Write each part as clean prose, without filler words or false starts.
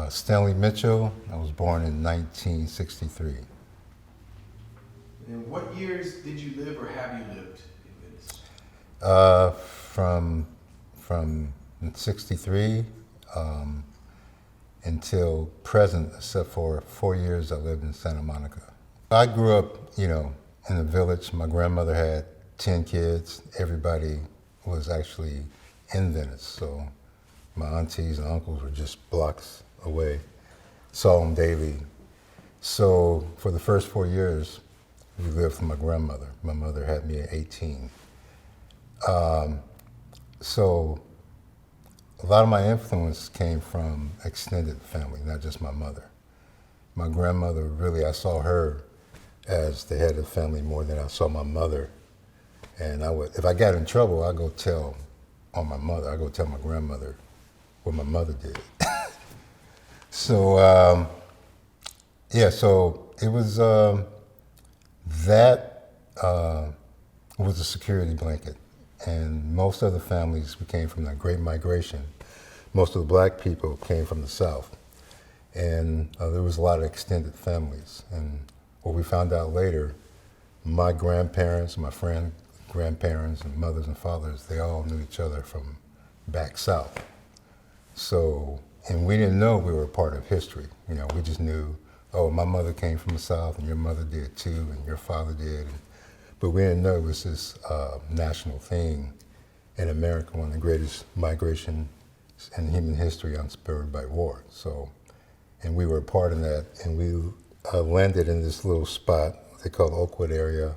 Stanley Mitchell. I was born in 1963. And what years did you live or have you lived in Venice? From '63 until present, except for 4 years I lived in Santa Monica. I grew up, in a village. My grandmother had 10 kids. Everybody was actually in Venice, so my aunties and uncles were just blocks away. Saw them daily. So for the first 4 years, we lived with my grandmother. My mother had me at 18. So a lot of my influence came from extended family, not just my mother. My grandmother, really, I saw her as the head of the family more than I saw my mother. And if I got in trouble, I'd go tell on my mother. I'd go tell my grandmother what my mother did. So, so it was, that was a security blanket. And most of the families we came from the Great Migration. Most of the black people came from the South. And there was a lot of extended families. And what we found out later, my grandparents, my friend grandparents and mothers and fathers, they all knew each other from back south. So, and we didn't know we were a part of history. We just knew, oh, my mother came from the South and your mother did too and your father did. But we didn't know it was this national thing in America, one of the greatest migrations in human history unspurred by war. So, and we were a part of that, and we landed in this little spot they call the Oakwood area,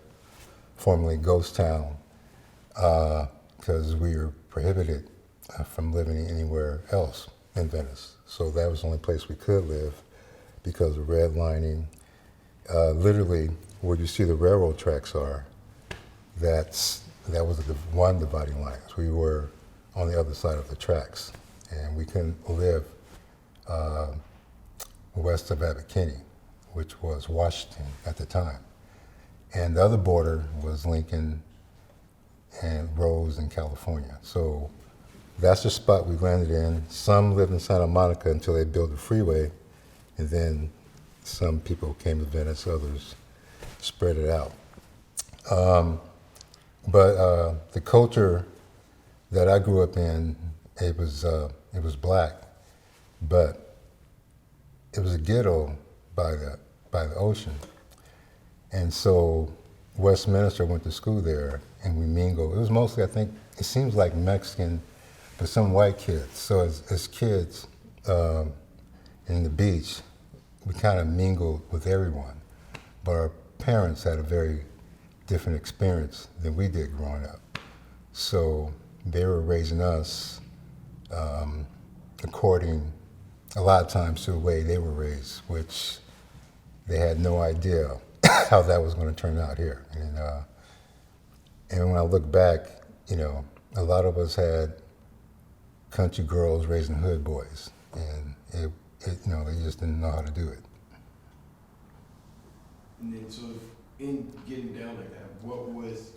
formerly Ghost Town, because we were prohibited from living anywhere else in Venice. So that was the only place we could live because of redlining. Literally, where you see the railroad tracks are, that was the one dividing line. So we were on the other side of the tracks, and we couldn't live west of Abbot Kinney, which was Washington at the time. And the other border was Lincoln and Rose in California. So that's the spot we landed in. Some lived in Santa Monica until they built a freeway, and then some people came to Venice, others spread it out. But the culture that I grew up in, it was black, but it was a ghetto by the ocean. And so Westminster went to school there, and we mingled. It was mostly, I think, it seems like Mexican, but some white kids. So as kids in the beach, we kind of mingled with everyone. But our parents had a very different experience than we did growing up. So they were raising us according, a lot of times, to the way they were raised, which they had no idea how that was going to turn out here. And when I look back, a lot of us had country girls raising hood boys, and they just didn't know how to do it. And then sort of in getting down like that, what was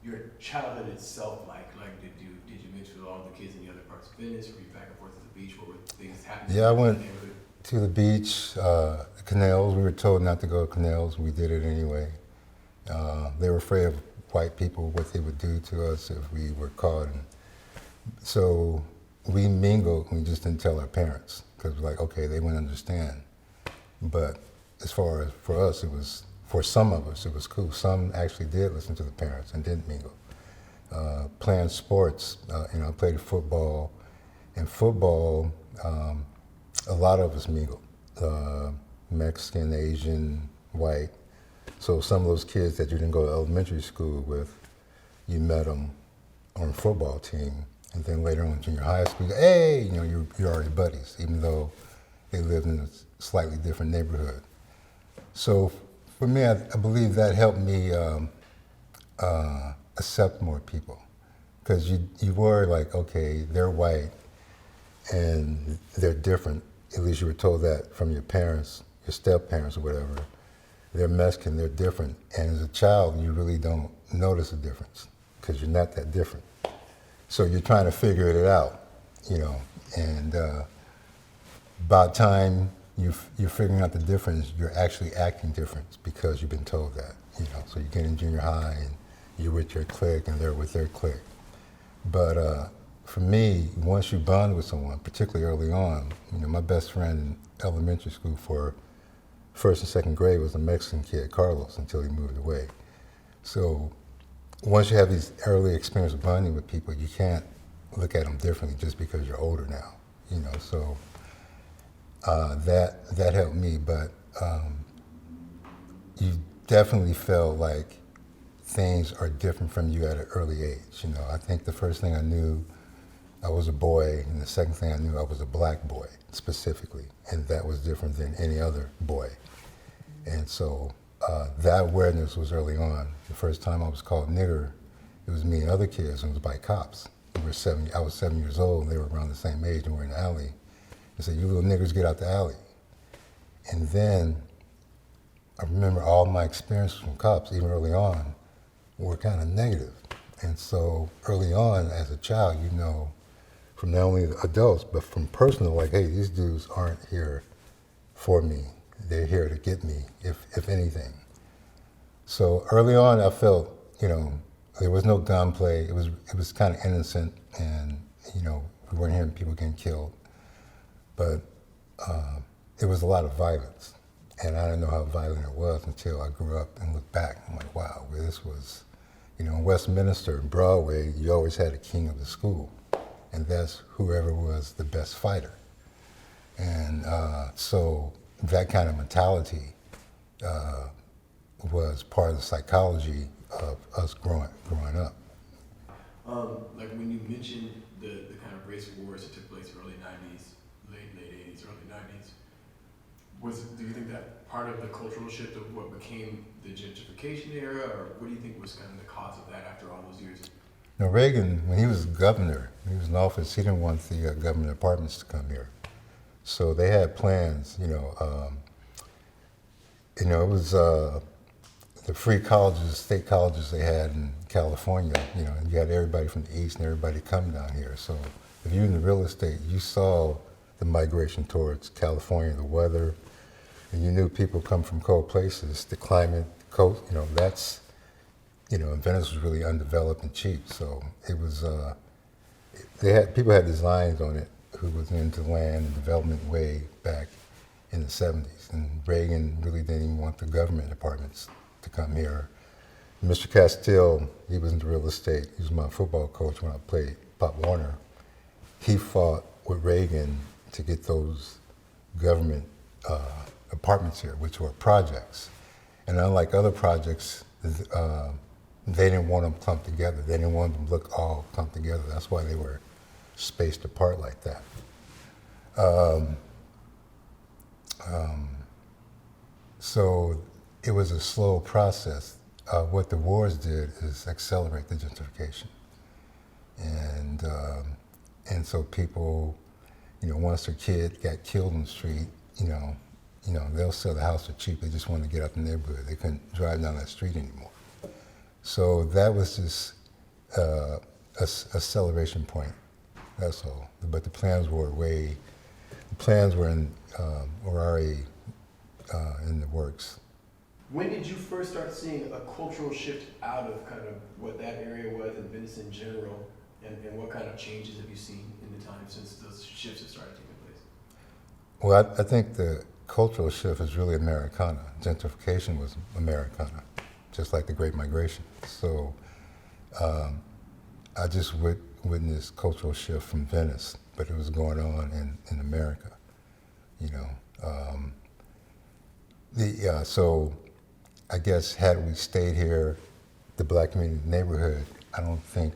your childhood itself like? Like, did you mix with all the kids in the other parts of Venice? Were you back and forth to the beach? What were things happening? Yeah, I went to the beach, canals. We were told not to go to canals. We did it anyway. They were afraid of white people, what they would do to us if we were caught. And so we mingled, we just didn't tell our parents, because we're like, okay, they wouldn't understand. But as far as for us, for some of us, it was cool. Some actually did listen to the parents and didn't mingle. Playing sports, I played football. And football, a lot of us mingled. Mexican, Asian, white. So some of those kids that you didn't go to elementary school with, you met them on a football team. And then later on in junior high school, hey, you're already buddies, even though they lived in a slightly different neighborhood. So for me, I believe that helped me accept more people. Because you were like, okay, they're white and they're different. At least you were told that from your parents, your step-parents or whatever. They're Mexican, they're different. And as a child, you really don't notice a difference because you're not that different. So you're trying to figure it out, and About time you're figuring out the difference, you're actually acting different because you've been told that. So you get in junior high and you're with your clique and they're with their clique. But for me, once you bond with someone, particularly early on, my best friend in elementary school for first and second grade was a Mexican kid, Carlos, until he moved away. So once you have these early experiences of bonding with people, you can't look at them differently just because you're older now. So that helped me. But you definitely felt like things are different from you at an early age. I think the first thing I knew, I was a boy, and the second thing I knew, I was a black boy specifically, and that was different than any other boy. And so that awareness was early on. The first time I was called nigger, it was me and other kids, and it was by cops. I was 7 years old, and they were around the same age, and we were in the alley. They said, "You little niggers, get out the alley." And then I remember all my experiences from cops, even early on, were kind of negative. And so early on, as a child, from not only the adults, but from personal, like, hey, these dudes aren't here for me. They're here to get me, if anything. So early on, I felt, there was no gunplay. It was kind of innocent, and, we weren't hearing people getting killed. But it was a lot of violence. And I didn't know how violent it was until I grew up and looked back. I'm like, wow, this was, in Westminster, Broadway, you always had a king of the school. And that's whoever was the best fighter. And so that kind of mentality was part of the psychology of us growing up. Like when you mentioned the kind of race wars that took place in the early 90s, late 80s, early 90s, do you think that part of the cultural shift of what became the gentrification era, or what do you think was kind of the cause of that after all those years? Reagan, when he was governor, he was in office, he didn't want the government apartments to come here. So they had plans, it was the free colleges, state colleges they had in California, and you had everybody from the East and everybody come down here. So if you're in the real estate, you saw the migration towards California, the weather, and you knew people come from cold places, the climate, the coast, that's, and Venice was really undeveloped and cheap. So it was, people had designs on it who was into land and development way back in the 70s. And Reagan really didn't even want the government apartments to come here. Mr. Castile, he was into real estate. He was my football coach when I played Pop Warner. He fought with Reagan to get those government apartments here, which were projects. And unlike other projects, they didn't want them clumped together. They didn't want them to look all clumped together. That's why they were spaced apart like that. So it was a slow process. What the wars did is accelerate the gentrification. And so people, once their kid got killed in the street, they'll sell the house for cheap. They just wanted to get out the neighborhood. They couldn't drive down that street anymore. So that was just a acceleration point. That's all. But the plans were already in the works. When did you first start seeing a cultural shift out of kind of what that area was and Venice in general, and what kind of changes have you seen in the time since those shifts have started taking place? Well, I think the cultural shift is really Americana. Gentrification was Americana, just like the Great Migration. So I just witnessed cultural shift from Venice, but it was going on in America, So I guess had we stayed here, the black community neighborhood, I don't think,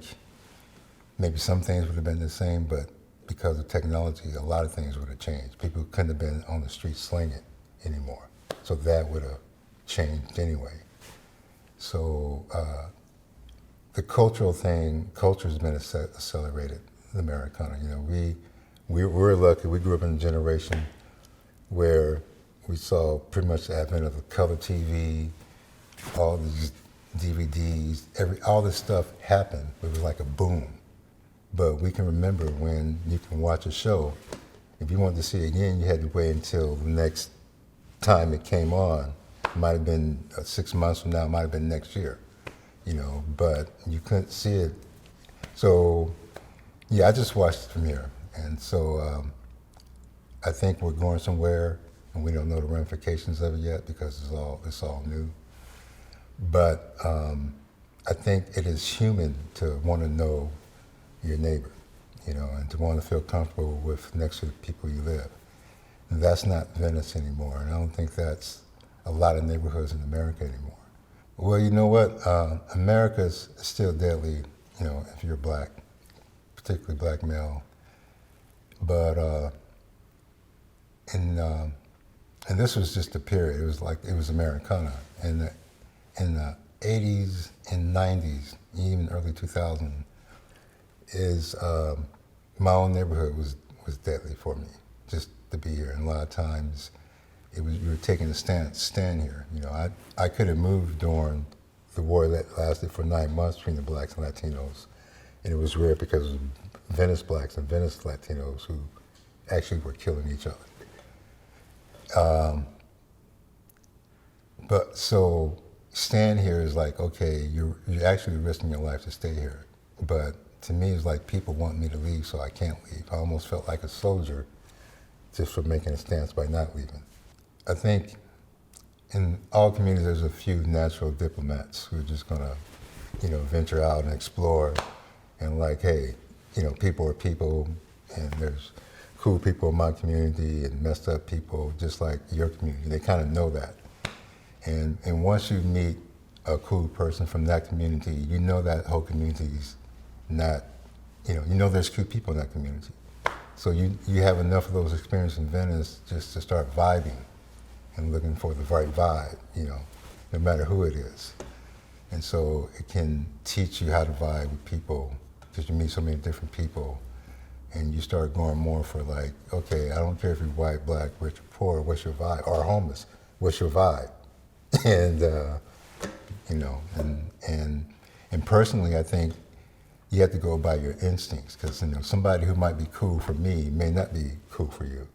maybe some things would have been the same, but because of technology, a lot of things would have changed. People couldn't have been on the street slinging anymore. So that would have changed anyway. So the cultural culture's been accelerated in Americana. We're lucky. We grew up in a generation where we saw pretty much the advent of the color TV, all these DVDs, all this stuff happened. It was like a boom. But we can remember when you can watch a show If you wanted to see it again, you had to wait until the next time it came on. It might have been 6 months from now, it might have been next year, but you couldn't see it. So, yeah, I just watched the premiere. And so I think we're going somewhere, and we don't know the ramifications of it yet because it's all new. But I think it is human to want to know your neighbor, and to want to feel comfortable with next to the people you live. And that's not Venice anymore, and I don't think that's a lot of neighborhoods in America anymore. Well, you know what? America's still deadly, if you're black, particularly black male. But and this was just a period. It was Americana. In the 80s and 90s, even early 2000s, my own neighborhood was deadly for me, just to be here. And a lot of times, you were taking a stand here. I could have moved during the war that lasted for 9 months between the blacks and Latinos, and it was rare because it was Venice blacks and Venice Latinos who actually were killing each other. But so stand here is like, okay, you're actually risking your life to stay here. But to me, it's like people want me to leave, so I can't leave. I almost felt like a soldier just for making a stance by not leaving. I think in all communities, there's a few natural diplomats who are just gonna, venture out and explore, and like, hey, people are people, and there's cool people in my community and messed up people just like your community. They kind of know that. And once you meet a cool person from that community, you know that whole community's not, there's cool people in that community. So you have enough of those experiences in Venice just to start vibing and looking for the right vibe, no matter who it is. And so it can teach you how to vibe with people because you meet so many different people, and you start going more for like, okay, I don't care if you're white, black, rich, or poor, what's your vibe? Or homeless, what's your vibe? And, and personally, I think you have to go by your instincts because, somebody who might be cool for me may not be cool for you.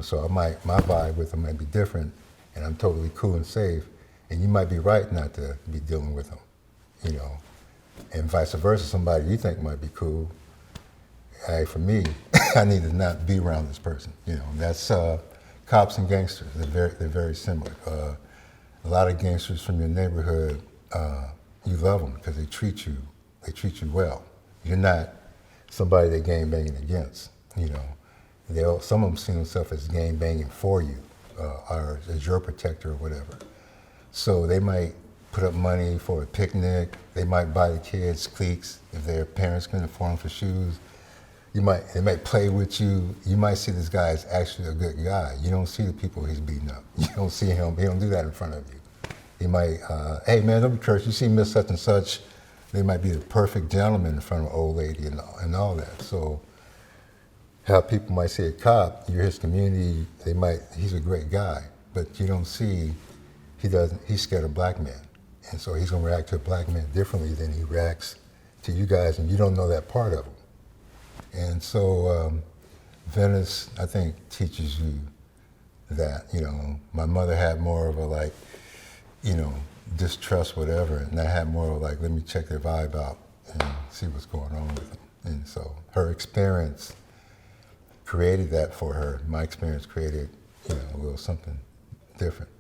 So my vibe with them might be different, and I'm totally cool and safe, and you might be right not to be dealing with them, and vice versa. Somebody you think might be cool, hey, for me, I need to not be around this person. That's cops and gangsters. They're very similar. A lot of gangsters from your neighborhood, you love them because they treat you well. You're not somebody they're gang banging against. Some of them see themselves as gang banging for you, or as your protector or whatever. So they might put up money for a picnic. They might buy the kids cleats if their parents can afford them for shoes. They might play with you. You might see this guy as actually a good guy. You don't see the people he's beating up. You don't see him. He don't do that in front of you. He might, hey man, don't be cursed. You see Miss Such and Such. They might be the perfect gentleman in front of an old lady and all that. So how people might see a cop, you're his community, he's a great guy, but you don't see, he's scared of black men. And so he's gonna react to a black man differently than he reacts to you guys, and you don't know that part of him. And so Venice, I think, teaches you that, my mother had more of a distrust whatever, and I had more of let me check their vibe out and see what's going on with them. And so her experience created that for her. My experience created, a little something different.